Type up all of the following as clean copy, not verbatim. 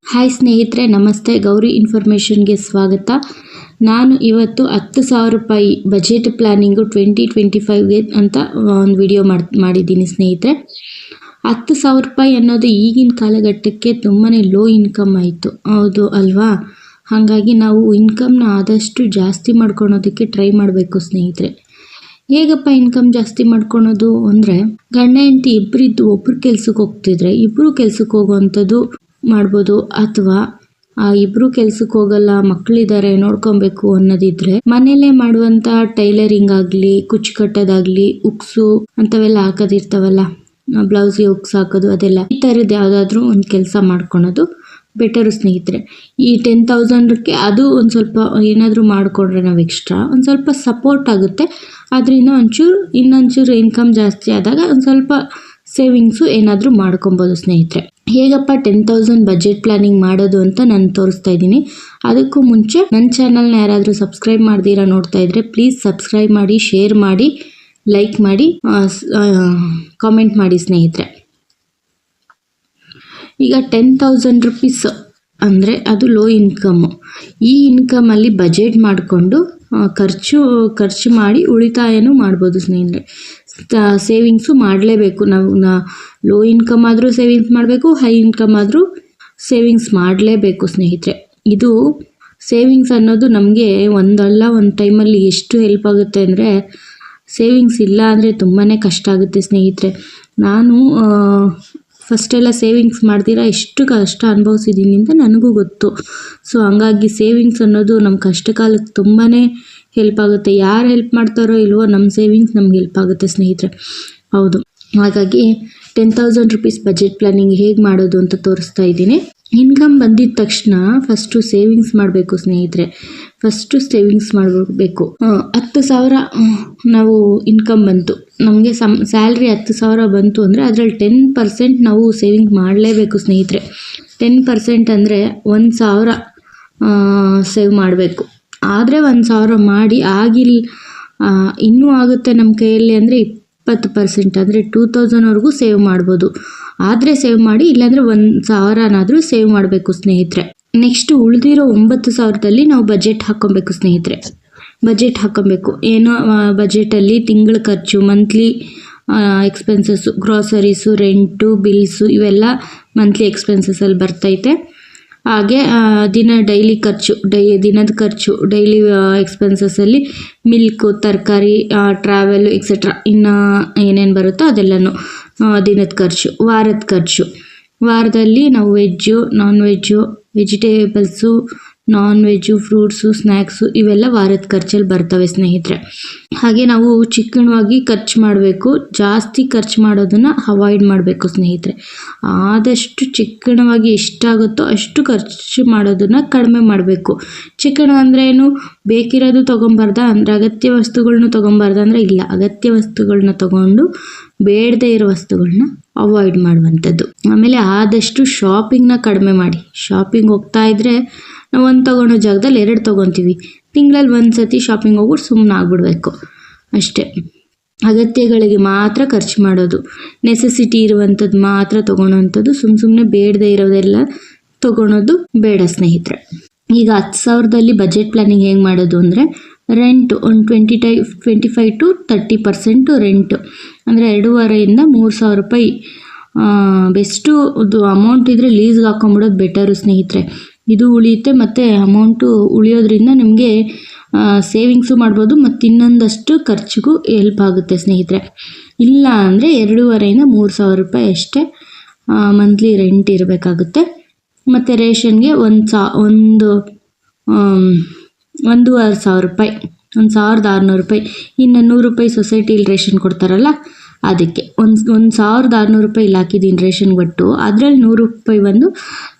Hi ಸ್ನೇಹಿತರೆ, ನಮಸ್ತೆ. ಗೌರಿ ಇನ್ಫಾರ್ಮೇಷನ್ಗೆ ಸ್ವಾಗತ. ನಾನು ಇವತ್ತು 10,000 ರೂಪಾಯಿ ಬಜೆಟ್ ಪ್ಲಾನಿಂಗು 2025ಗೆ ಅಂತ ಒಂದು ವಿಡಿಯೋ ಮಾಡಿದ್ದೀನಿ ಸ್ನೇಹಿತರೆ. 10,000 ರೂಪಾಯಿ ಅನ್ನೋದು ಈಗಿನ ಕಾಲಘಟ್ಟಕ್ಕೆ ತುಂಬಾ ಲೋ ಇನ್ಕಮ್ ಆಯಿತು, ಹೌದು ಅಲ್ವಾ? ಹಾಗಾಗಿ ನಾವು ಇನ್ಕಮ್ನ ಆದಷ್ಟು ಜಾಸ್ತಿ ಮಾಡ್ಕೊಳೋದಕ್ಕೆ ಟ್ರೈ ಮಾಡಬೇಕು ಸ್ನೇಹಿತರೆ. ಹೇಗಪ್ಪ ಇನ್ಕಮ್ ಜಾಸ್ತಿ ಮಾಡ್ಕೊಳೋದು ಅಂದರೆ, ಗಂಡ ಹೆಂಡತಿ ಇಬ್ಬರಿದ್ದು ಒಬ್ಬರು ಕೆಲ್ಸಕ್ಕೆ ಹೋಗ್ತಿದ್ರೆ ಇಬ್ಬರು ಕೆಲ್ಸಕ್ಕೆ ಹೋಗುವಂಥದ್ದು ಮಾಡ್ಬೋದು. ಅಥವಾ ಇಬ್ಬರು ಕೆಲ್ಸಕ್ಕೆ ಹೋಗಲ್ಲ, ಮಕ್ಕಳಿದ್ದಾರೆ ನೋಡ್ಕೊಬೇಕು ಅನ್ನೋದಿದ್ರೆ ಮನೇಲೇ ಮಾಡುವಂಥ ಟೈಲರಿಂಗ್ ಆಗಲಿ, ಕುಚ್ಚು ಕಟ್ಟೋದಾಗಲಿ, ಉಕ್ಸು ಅಂಥವೆಲ್ಲ ಹಾಕೋದಿರ್ತಾವಲ್ಲ, ಬ್ಲೌಸ್ಗೆ ಉಕ್ಸ್ ಹಾಕೋದು, ಅದೆಲ್ಲ ಈ ಥರದ್ದು ಯಾವುದಾದ್ರೂ ಒಂದು ಕೆಲಸ ಮಾಡ್ಕೊಳೋದು ಬೆಟರು ಸ್ನೇಹಿತರೆ. ಈ 10,000ಕ್ಕೆ ಅದು ಒಂದು ಸ್ವಲ್ಪ ಏನಾದರೂ ಮಾಡಿಕೊಂಡ್ರೆ ನಾವು ಎಕ್ಸ್ಟ್ರಾ ಒಂದು ಸ್ವಲ್ಪ ಸಪೋರ್ಟ್ ಆಗುತ್ತೆ. ಅದರಿಂದ ಇನ್ನೊಂಚೂರು ಇನ್ಕಮ್ ಜಾಸ್ತಿ ಆದಾಗ ಒಂದು ಸ್ವಲ್ಪ ಸೇವಿಂಗ್ಸು ಏನಾದರೂ ಮಾಡ್ಕೊಬೋದು ಸ್ನೇಹಿತರೆ. ಹೇಗಪ್ಪ 10,000 ಬಜೆಟ್ ಪ್ಲಾನಿಂಗ್ ಮಾಡೋದು ಅಂತ ನಾನು ತೋರಿಸ್ತಾ ಇದ್ದೀನಿ. ಅದಕ್ಕೂ ಮುಂಚೆ ನನ್ನ ಚಾನಲ್ನ ಯಾರಾದರೂ ಸಬ್ಸ್ಕ್ರೈಬ್ ಮಾಡ್ದಿರಾ ನೋಡ್ತಾ ಇದ್ರೆ ಪ್ಲೀಸ್ ಸಬ್ಸ್ಕ್ರೈಬ್ ಮಾಡಿ, ಶೇರ್ ಮಾಡಿ, ಲೈಕ್ ಮಾಡಿ, ಕಾಮೆಂಟ್ ಮಾಡಿ ಸ್ನೇಹಿತರೆ. ಈಗ 10,000 ರೂಪೀಸ್ ಅಂದರೆ ಅದು ಲೋ ಇನ್ಕಮ್ಮು. ಈ ಇನ್ಕಮಲ್ಲಿ ಬಜೆಟ್ ಮಾಡಿಕೊಂಡು ಖರ್ಚು ಮಾಡಿ ಉಳಿತಾಯನೂ ಮಾಡ್ಬೋದು ಸ್ನೇಹಿತರೆ. ಸೇವಿಂಗ್ಸು ಮಾಡಲೇಬೇಕು. ನಾವು ಲೋ ಇನ್ಕಮ್ ಆದರೂ ಸೇವಿಂಗ್ಸ್ ಮಾಡಬೇಕು, ಹೈ ಇನ್ಕಮ್ ಆದರೂ ಸೇವಿಂಗ್ಸ್ ಮಾಡಲೇಬೇಕು ಸ್ನೇಹಿತರೆ. ಇದು ಸೇವಿಂಗ್ಸ್ ಅನ್ನೋದು ನಮಗೆ ಒಂದಲ್ಲ ಒಂದು ಟೈಮಲ್ಲಿ ಎಷ್ಟು ಹೆಲ್ಪ್ ಆಗುತ್ತೆ ಅಂದರೆ, ಸೇವಿಂಗ್ಸ್ ಇಲ್ಲ ಅಂದರೆ ತುಂಬಾ ಕಷ್ಟ ಆಗುತ್ತೆ ಸ್ನೇಹಿತರೆ. ನಾನು ಫಸ್ಟೆಲ್ಲ ಸೇವಿಂಗ್ಸ್ ಮಾಡ್ದಿರಾ ಎಷ್ಟು ಕಷ್ಟ ಅನುಭವಿಸಿದ್ದೀನಿ ಅಂತ ನನಗೂ ಗೊತ್ತು. ಸೊ ಹಂಗಾಗಿ ಸೇವಿಂಗ್ಸ್ ಅನ್ನೋದು ನಮ್ಮ ಕಷ್ಟ ಕಾಲಕ್ಕೆ ತುಂಬಾ ಹೆಲ್ಪ್ ಆಗುತ್ತೆ. ಯಾರು ಹೆಲ್ಪ್ ಮಾಡ್ತಾರೋ ಇಲ್ವೋ, ನಮ್ಮ ಸೇವಿಂಗ್ಸ್ ನಮ್ಗೆ ಹೆಲ್ಪ್ ಆಗುತ್ತೆ ಸ್ನೇಹಿತರೆ, ಹೌದು. ಹಾಗಾಗಿ 10,000 ರೂಪೀಸ್ ಬಜೆಟ್ ಪ್ಲಾನಿಂಗ್ ಹೇಗೆ ಮಾಡೋದು ಅಂತ ತೋರಿಸ್ತಾ ಇದ್ದೀನಿ. ಇನ್ಕಮ್ ಬಂದಿದ್ದ ತಕ್ಷಣ ಫಸ್ಟು ಸೇವಿಂಗ್ಸ್ ಮಾಡಬೇಕು ಸ್ನೇಹಿತರೆ. ಫಸ್ಟು ಸೇವಿಂಗ್ಸ್ ಮಾಡಬೇಕು. 10,000 ನಾವು ಇನ್ಕಮ್ ಬಂತು, ನಮಗೆ ಸ್ಯಾಲ್ರಿ 10,000 ಬಂತು ಅಂದರೆ ಅದರಲ್ಲಿ 10% ನಾವು ಸೇವಿಂಗ್ ಮಾಡಲೇಬೇಕು ಸ್ನೇಹಿತರೆ. 10% ಅಂದರೆ 1,000 ಸೇವ್ ಮಾಡಬೇಕು. ಆದರೆ 1,000 ಮಾಡಿ ಇನ್ನೂ ಆಗುತ್ತೆ ನಮ್ಮ ಕೈಯಲ್ಲಿ ಅಂದರೆ 20% ಅಂದರೆ 2,000ವರೆಗೂ ಸೇವ್ ಮಾಡ್ಬೋದು. ಆದರೆ ಸೇವ್ ಮಾಡಿ, ಇಲ್ಲಾಂದರೆ 1,000ನಾದರೂ ಸೇವ್ ಮಾಡಬೇಕು ಸ್ನೇಹಿತರೆ. ನೆಕ್ಸ್ಟ್ ಉಳಿದಿರೋ 9,000ದಲ್ಲಿ ನಾವು ಬಜೆಟ್ ಹಾಕ್ಕೊಬೇಕು ಸ್ನೇಹಿತರೆ. ಬಜೆಟ್ ಹಾಕ್ಕೊಬೇಕು. ಏನೋ ಬಜೆಟಲ್ಲಿ ತಿಂಗಳ ಖರ್ಚು, monthly expenses, groceries, rent, bills ಇವೆಲ್ಲ ಮಂತ್ಲಿ ಎಕ್ಸ್ಪೆನ್ಸಸ್ಸಲ್ಲಿ ಬರ್ತೈತೆ. ಹಾಗೆ ಡೈಲಿ ಖರ್ಚು, ದಿನದ ಖರ್ಚು, ಡೈಲಿ ಎಕ್ಸ್ಪೆನ್ಸಸ್ಸಲ್ಲಿ ಮಿಲ್ಕು, ತರಕಾರಿ, ಟ್ರಾವೆಲು ಎಕ್ಸೆಟ್ರಾ ಇನ್ನು ಏನೇನು ಬರುತ್ತೋ ಅದೆಲ್ಲನೂ ದಿನದ ಖರ್ಚು. ವಾರದ ಖರ್ಚು, ವಾರದಲ್ಲಿ ನಾವು veg, non veg, vegetables, non veg, fruits, snacks ಇವೆಲ್ಲ ವಾರದ ಖರ್ಚಲ್ಲಿ ಬರ್ತವೆ ಸ್ನೇಹಿತರೆ. ಹಾಗೆ ನಾವು ಚಿಕ್ಕಣವಾಗಿ ಖರ್ಚು ಮಾಡಬೇಕು. ಜಾಸ್ತಿ ಖರ್ಚು ಮಾಡೋದನ್ನು ಅವಾಯ್ಡ್ ಮಾಡಬೇಕು ಸ್ನೇಹಿತರೆ. ಆದಷ್ಟು ಚಿಕ್ಕಣವಾಗಿ ಎಷ್ಟಾಗುತ್ತೋ ಅಷ್ಟು ಖರ್ಚು ಮಾಡೋದನ್ನು ಕಡಿಮೆ ಮಾಡಬೇಕು. ಚಿಕ್ಕಣ ಅಂದರೆ ಏನು, ಬೇಕಿರೋದು ತೊಗೊಬಾರ್ದ ಅಂದರೆ, ಅಗತ್ಯ ವಸ್ತುಗಳ್ನ ತೊಗೊಬಾರ್ದು ಅಂದರೆ ಇಲ್ಲ, ಅಗತ್ಯ ವಸ್ತುಗಳನ್ನ ತೊಗೊಂಡು ಬೇಡದೇ ಇರೋ ವಸ್ತುಗಳನ್ನ ಅವಾಯ್ಡ್ ಮಾಡುವಂಥದ್ದು. ಆಮೇಲೆ ಆದಷ್ಟು ಶಾಪಿಂಗ್ನ ಕಡಿಮೆ ಮಾಡಿ. ಶಾಪಿಂಗ್ ಹೋಗ್ತಾ ಇದ್ದರೆ ನಾವು ಒಂದು ತೊಗೊಳೋ ಜಾಗದಲ್ಲಿ 2 ತೊಗೊತೀವಿ. ತಿಂಗಳಲ್ಲಿ ಒಂದು ಸತಿ ಶಾಪಿಂಗ್ ಹೋಗ್ಬಿಟ್ಟು ಸುಮ್ಮನೆ ಆಗ್ಬಿಡ್ಬೇಕು ಅಷ್ಟೇ. ಅಗತ್ಯಗಳಿಗೆ ಮಾತ್ರ ಖರ್ಚು ಮಾಡೋದು, ನೆಸೆಸಿಟಿ ಇರುವಂಥದ್ದು ಮಾತ್ರ ತೊಗೊಳೋವಂಥದ್ದು. ಸುಮ್ಮನೆ ಬೇಡದೇ ಇರೋದೆಲ್ಲ ತೊಗೊಳೋದು ಬೇಡ ಸ್ನೇಹಿತರೆ. ಈಗ 10,000ದಲ್ಲಿ ಬಜೆಟ್ ಪ್ಲಾನಿಂಗ್ ಹೇಗೆ ಮಾಡೋದು ಅಂದರೆ, ರೆಂಟು ಒಂದು 25 to 30% ರೆಂಟು ಅಂದರೆ 2,500 to 3,000 ರೂಪಾಯಿ ಬೆಸ್ಟು ಅಮೌಂಟ್ ಇದ್ದರೆ ಲೀಸ್ಗೆ ಹಾಕ್ಕೊಂಬಿಡೋದು ಬೆಟರು ಸ್ನೇಹಿತರೆ. ಇದು ಉಳಿಯುತ್ತೆ ಮತ್ತು ಅಮೌಂಟು ಉಳಿಯೋದ್ರಿಂದ ನಿಮಗೆ ಸೇವಿಂಗ್ಸು ಮಾಡ್ಬೋದು ಮತ್ತು ಇನ್ನೊಂದಷ್ಟು ಖರ್ಚಿಗೂ ಹೆಲ್ಪ್ ಆಗುತ್ತೆ ಸ್ನೇಹಿತರೆ. ಇಲ್ಲ ಅಂದರೆ 2,500 to 3,000 ರೂಪಾಯಿ ಅಷ್ಟೇ ಮಂತ್ಲಿ ರೆಂಟ್ ಇರಬೇಕಾಗುತ್ತೆ. ಮತ್ತು ರೇಷನ್ಗೆ 1,500 ರೂಪಾಯಿ, 1,600 ರೂಪಾಯಿ. ಇನ್ನು 100 ರೂಪಾಯಿ ಸೊಸೈಟಿಲಿ ರೇಷನ್ ಕೊಡ್ತಾರಲ್ಲ, ಅದಕ್ಕೆ 1,600 ರೂಪಾಯಿ ಇಲ್ಲಿ ಹಾಕಿದ್ದೀನಿ ರೇಷನ್ಗೆ. ಒಟ್ಟು ಅದರಲ್ಲಿ 100 ರೂಪಾಯಿ ಬಂದು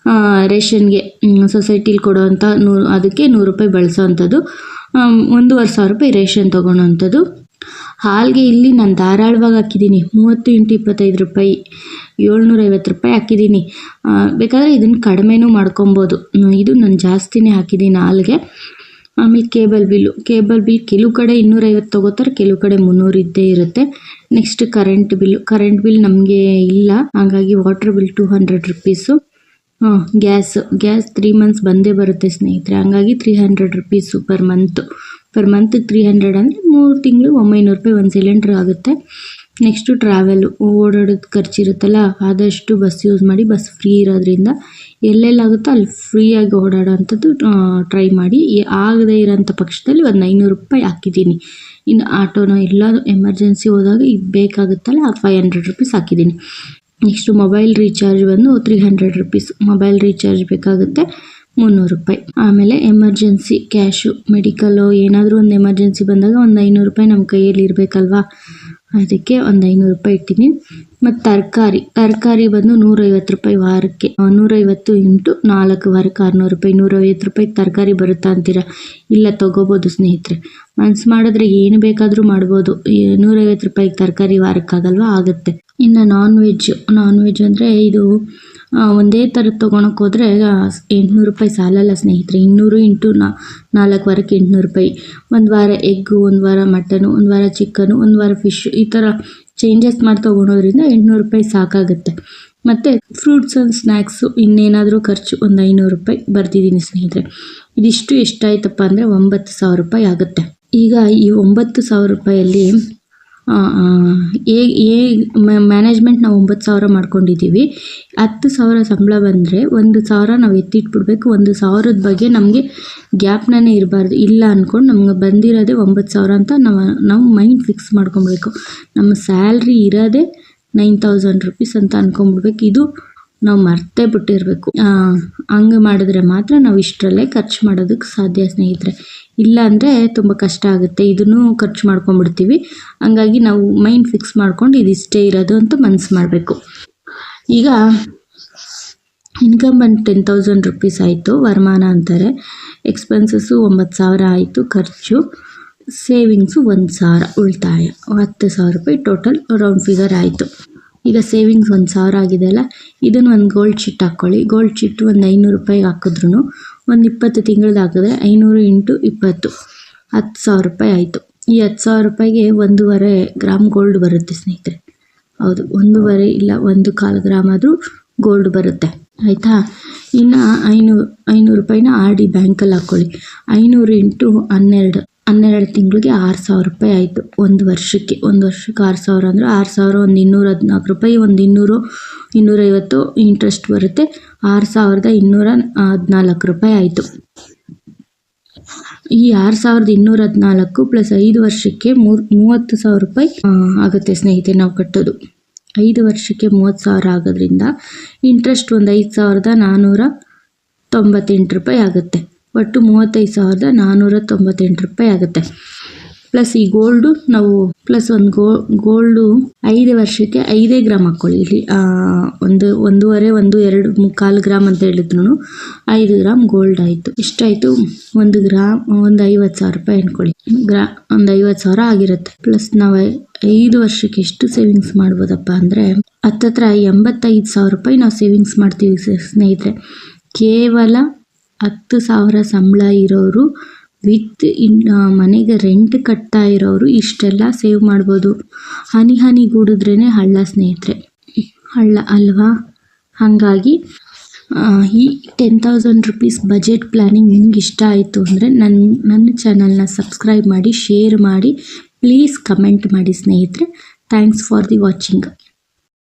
ರೇಷನ್ಗೆ, ಸೊಸೈಟಿಲಿ ಕೊಡೋವಂಥ ಅದಕ್ಕೆ 100 ರೂಪಾಯಿ ಬಳಸೋವಂಥದ್ದು. 1,500 ರೂಪಾಯಿ ರೇಷನ್ ತೊಗೊಳೋವಂಥದ್ದು. ಹಾಲಿಗೆ ಇಲ್ಲಿ ನಾನು ಧಾರಾಳವಾಗಿ ಹಾಕಿದ್ದೀನಿ, 30 × 25 ರೂಪಾಯಿ, 750 ರೂಪಾಯಿ ಹಾಕಿದ್ದೀನಿ. ಬೇಕಾದರೆ ಇದನ್ನು ಕಡಿಮೆನೂ ಮಾಡ್ಕೊಬೋದು. ಇದು ನಾನು ಜಾಸ್ತಿನೇ ಹಾಕಿದ್ದೀನಿ ಹಾಲಿಗೆ. ಆಮೇಲೆ ಕೇಬಲ್ ಬಿಲ್ ಕೆಲವು ಕಡೆ 250 ತೊಗೋತಾರೆ, ಕೆಲವು ಕಡೆ 300 ಇದ್ದೇ ಇರುತ್ತೆ. ನೆಕ್ಸ್ಟ್ ಕರೆಂಟ್ ಬಿಲ್ ನಮಗೆ ಇಲ್ಲ, ಹಾಗಾಗಿ water bill 200 rupees. Gas 3 months ಬಂದೇ ಬರುತ್ತೆ ಸ್ನೇಹಿತರೆ. ಹಂಗಾಗಿ 300 ರುಪೀಸು ಪರ್ ಮಂತ್ 300 ಅಂದರೆ 3 ತಿಂಗಳು 900 ರೂಪಾಯಿ ಒಂದು ಸಿಲಿಂಡ್ರ್ ಆಗುತ್ತೆ. ನೆಕ್ಸ್ಟು ಟ್ರಾವೆಲು, ಓಡಾಡೋದು ಖರ್ಚಿರುತ್ತಲ್ಲ, ಆದಷ್ಟು ಬಸ್ ಯೂಸ್ ಮಾಡಿ. ಬಸ್ ಫ್ರೀ ಇರೋದ್ರಿಂದ ಎಲ್ಲೆಲ್ಲಾಗುತ್ತೋ ಅಲ್ಲಿ ಫ್ರೀಯಾಗಿ ಓಡಾಡೋ ಅಂಥದ್ದು ಟ್ರೈ ಮಾಡಿ. ಆಗದೇ ಇರೋಂಥ ಪಕ್ಷದಲ್ಲಿ ಒಂದು 500 ರೂಪಾಯಿ ಹಾಕಿದ್ದೀನಿ. ಇನ್ನು ಆಟೋನೋ ಎಲ್ಲ ಎಮರ್ಜೆನ್ಸಿ ಹೋದಾಗ ಇದು ಬೇಕಾಗುತ್ತಲ್ಲ, 500 ರುಪೀಸ್ ಹಾಕಿದ್ದೀನಿ. ನೆಕ್ಸ್ಟು ಮೊಬೈಲ್ ರೀಚಾರ್ಜ್ ಬಂದು 300 ರುಪೀಸ್. ಮೊಬೈಲ್ ರೀಚಾರ್ಜ್ ಬೇಕಾಗುತ್ತೆ 300 ರೂಪಾಯಿ. ಆಮೇಲೆ ಎಮರ್ಜೆನ್ಸಿ ಕ್ಯಾಶು, ಮೆಡಿಕಲ್ಲು ಏನಾದರೂ ಒಂದು ಎಮರ್ಜೆನ್ಸಿ ಬಂದಾಗ ಒಂದು 500 ರೂಪಾಯಿ ನಮ್ಮ ಕೈಯಲ್ಲಿ ಇರಬೇಕಲ್ವಾ, ಅದಕ್ಕೆ ಒಂದು 500 ರೂಪಾಯಿ ಇಟ್ಟಿದ್ದೀನಿ. ಮತ್ತು ತರಕಾರಿ ಬಂದು 150 ರೂಪಾಯಿ ವಾರಕ್ಕೆ. 150 ಇಂಟು 4 ವಾರಕ್ಕೆ 600 ರೂಪಾಯಿ. 150 ರೂಪಾಯಿ ತರಕಾರಿ ಬರುತ್ತಾ ಅಂತೀರಾ? ಇಲ್ಲ, ತೊಗೋಬೋದು ಸ್ನೇಹಿತರೆ. ಮನ್ಸು ಮಾಡಿದ್ರೆ ಏನು ಬೇಕಾದರೂ ಮಾಡ್ಬೋದು. 150 ರೂಪಾಯಿಗೆ ತರಕಾರಿ ವಾರಕ್ಕಾಗಲ್ವಾ? ಆಗುತ್ತೆ. ಇನ್ನು ನಾನ್ ವೆಜ್ ಅಂದರೆ ಇದು ಒಂದೇ ಥರದ್ದು ತೊಗೊಳಕ್ಕೆ ಹೋದರೆ 800 ರೂಪಾಯಿ ಸಾಲಲ್ಲ ಸ್ನೇಹಿತರೆ. 200 ಇಂಟು 4 ವಾರಕ್ಕೆ 800 ರೂಪಾಯಿ. ಒಂದು ವಾರ ಎಗ್ಗು, ಒಂದು ವಾರ ಮಟನು, ಒಂದು ವಾರ ಚಿಕನು, ಒಂದು ವಾರ ಫಿಶು, ಈ ಥರ ಚೇಂಜಸ್ ಮಾಡಿ ತೊಗೊಳೋದ್ರಿಂದ 800 ರೂಪಾಯಿ ಸಾಕಾಗುತ್ತೆ. ಮತ್ತು ಫ್ರೂಟ್ಸ್ ಆ್ಯಂಡ್ ಸ್ನ್ಯಾಕ್ಸು ಇನ್ನೇನಾದರೂ ಖರ್ಚು ಒಂದು 500 ರೂಪಾಯಿ ಬರ್ತಿದ್ದೀನಿ ಸ್ನೇಹಿತರೆ. ಇದಿಷ್ಟು ಎಷ್ಟಾಯ್ತಪ್ಪ ಅಂದರೆ 9,000 ರೂಪಾಯಿ ಆಗುತ್ತೆ. ಈಗ ಈ 9,000 ರೂಪಾಯಲ್ಲಿ ಮ್ಯಾನೇಜ್ಮೆಂಟ್ ನಾವು 9,000 ಮಾಡ್ಕೊಂಡಿದ್ದೀವಿ. 10,000 ಸಂಬಳ ಬಂದರೆ 1,000 ನಾವು ಎತ್ತಿಟ್ಬಿಡ್ಬೇಕು. 1,000ದ ಬಗ್ಗೆ ನಮಗೆ ಗ್ಯಾಪ್ನೇ ಇರಬಾರ್ದು. ಇಲ್ಲ ಅಂದ್ಕೊಂಡು ನಮ್ಗೆ ಬಂದಿರೋದೇ 9,000 ಅಂತ ನಾವು ಮೈಂಡ್ ಫಿಕ್ಸ್ ಮಾಡ್ಕೊಬಿಡ್ಬೇಕು. ನಮ್ಮ ಸ್ಯಾಲ್ರಿ ಇರೋದೇ 9,000 ರುಪೀಸ್ ಅಂತ ಅಂದ್ಕೊಂಬಿಡ್ಬೇಕು. ಇದು ನಾವು ಮರ್ತೇ ಬಿಟ್ಟಿರಬೇಕು. ಹಂಗೆ ಮಾಡಿದ್ರೆ ಮಾತ್ರ ನಾವು ಇಷ್ಟರಲ್ಲೇ ಖರ್ಚು ಮಾಡೋದಕ್ಕೆ ಸಾಧ್ಯ ಸ್ನೇಹಿತರೆ. ಇಲ್ಲ ಅಂದರೆ ತುಂಬ ಕಷ್ಟ ಆಗುತ್ತೆ. ಇದನ್ನು ಖರ್ಚು ಮಾಡ್ಕೊಂಬಿಡ್ತೀವಿ. ಹಂಗಾಗಿ ನಾವು ಮೈಂಡ್ ಫಿಕ್ಸ್ ಮಾಡ್ಕೊಂಡು ಇದಿಷ್ಟೇ ಇರೋದು ಅಂತ ಮನಸ್ಸು ಮಾಡಬೇಕು. ಈಗ ಇನ್ಕಮ್ ಬಂದು 10,000 ರುಪೀಸ್ ಆಯಿತು, ವರಮಾನ ಅಂತಾರೆ. ಎಕ್ಸ್ಪೆನ್ಸಸ್ಸು 9,000 ಆಯಿತು ಖರ್ಚು. ಸೇವಿಂಗ್ಸು 1,000, ಉಳಿತಾಯ 10,000 ರೂಪಾಯಿ ಟೋಟಲ್ ರೌಂಡ್ ಫಿಗರ್ ಆಯಿತು. ಈಗ ಸೇವಿಂಗ್ಸ್ 1,000 ಆಗಿದೆಯಲ್ಲ, ಇದನ್ನು ಒಂದು ಗೋಲ್ಡ್ ಚಿಟ್ ಹಾಕ್ಕೊಳ್ಳಿ. ಗೋಲ್ಡ್ ಚಿಟ್ಟು ಒಂದು 500 ರೂಪಾಯಿಗೆ ಹಾಕಿದ್ರು ಒಂದು 20 ತಿಂಗಳದ್ದು ಹಾಕಿದ್ರೆ 500 ಇಂಟು 20 10,000 ರೂಪಾಯಿ ಆಯಿತು. ಈ 10,000 ರೂಪಾಯಿಗೆ 1.5 ಗ್ರಾಮ್ ಗೋಲ್ಡ್ ಬರುತ್ತೆ ಸ್ನೇಹಿತರೆ. ಹೌದು, 1.5 ಇಲ್ಲ 1/4 ಗ್ರಾಮ್ ಆದರೂ ಗೋಲ್ಡ್ ಬರುತ್ತೆ, ಆಯಿತಾ. ಇನ್ನು 500 ರೂಪಾಯಿನ ಆರ್ ಡಿ ಬ್ಯಾಂಕಲ್ಲಿ ಹಾಕ್ಕೊಳ್ಳಿ. 500 ಇಂಟು 12 ತಿಂಗಳಿಗೆ 6,000 ರೂಪಾಯಿ ಆಯಿತು. ಒಂದು ವರ್ಷಕ್ಕೆ 6,000 ಅಂದರೆ 6,000 ಒಂದು 214 ರೂಪಾಯಿ, ಒಂದು 250 ಇಂಟ್ರೆಸ್ಟ್ ಬರುತ್ತೆ. 6,214 ರೂಪಾಯಿ ಆಯಿತು. ಈ 6,214 ಪ್ಲಸ್ 5 ವರ್ಷಕ್ಕೆ 30,000 ರೂಪಾಯಿ ಆಗುತ್ತೆ ಸ್ನೇಹಿತರೆ ನಾವು ಕಟ್ಟೋದು. 5 ವರ್ಷಕ್ಕೆ 30,000 ಆಗೋದ್ರಿಂದ ಇಂಟ್ರೆಸ್ಟ್ ಒಂದು 5,498 ರೂಪಾಯಿ ಆಗುತ್ತೆ. ಒಟ್ಟು 35,498 ರೂಪಾಯಿ ಆಗುತ್ತೆ. ಪ್ಲಸ್ ಈ ಗೋಲ್ಡು ನಾವು ಒಂದು ಗೋಲ್ಡು 5 ವರ್ಷಕ್ಕೆ 5 ಗ್ರಾಮ್ ಹಾಕ್ಕೊಳ್ಳಿ. ಇಲ್ಲಿ 1.5 ಗ್ರಾಮ್ ಅಂತ ಹೇಳಿದ್ರು 5 ಗ್ರಾಮ್ ಗೋಲ್ಡ್ ಆಯಿತು. ಎಷ್ಟಾಯಿತು? 1 ಗ್ರಾಮ್ ಒಂದು 50,000 ರೂಪಾಯಿ ಅಂದ್ಕೊಳ್ಳಿ. ಒಂದು 50,000 ಆಗಿರುತ್ತೆ. ಪ್ಲಸ್ ನಾವು 5 ವರ್ಷಕ್ಕೆ ಎಷ್ಟು ಸೇವಿಂಗ್ಸ್ ಮಾಡ್ಬೋದಪ್ಪ ಅಂದರೆ ಹತ್ತತ್ರ 85,000 ರೂಪಾಯಿ ನಾವು ಸೇವಿಂಗ್ಸ್ ಮಾಡ್ತೀವಿ ಸ್ನೇಹಿತರೆ. ಕೇವಲ 10,000 ಸಂಬಳ ಇರೋರು ವಿತ್ ಮನೆಗೆ ರೆಂಟ್ ಕಟ್ತಾ ಇರೋರು ಇಷ್ಟೆಲ್ಲ ಸೇವ್ ಮಾಡ್ಬೋದು. ಹನಿಗೂಡಿದ್ರೇ ಹಳ್ಳ ಸ್ನೇಹಿತರೆ, ಹಳ್ಳ ಅಲ್ವಾ? ಹಾಗಾಗಿ ಈ 10,000 ರುಪೀಸ್ ಬಜೆಟ್ ಪ್ಲ್ಯಾನಿಂಗ್ ನಿಮ್ಗೆ ಇಷ್ಟ ಆಯಿತು ಅಂದರೆ ನನ್ನ ಚಾನಲ್ನ ಸಬ್ಸ್ಕ್ರೈಬ್ ಮಾಡಿ, ಶೇರ್ ಮಾಡಿ, ಪ್ಲೀಸ್ ಕಮೆಂಟ್ ಮಾಡಿ ಸ್ನೇಹಿತರೆ. Thanks for the watching.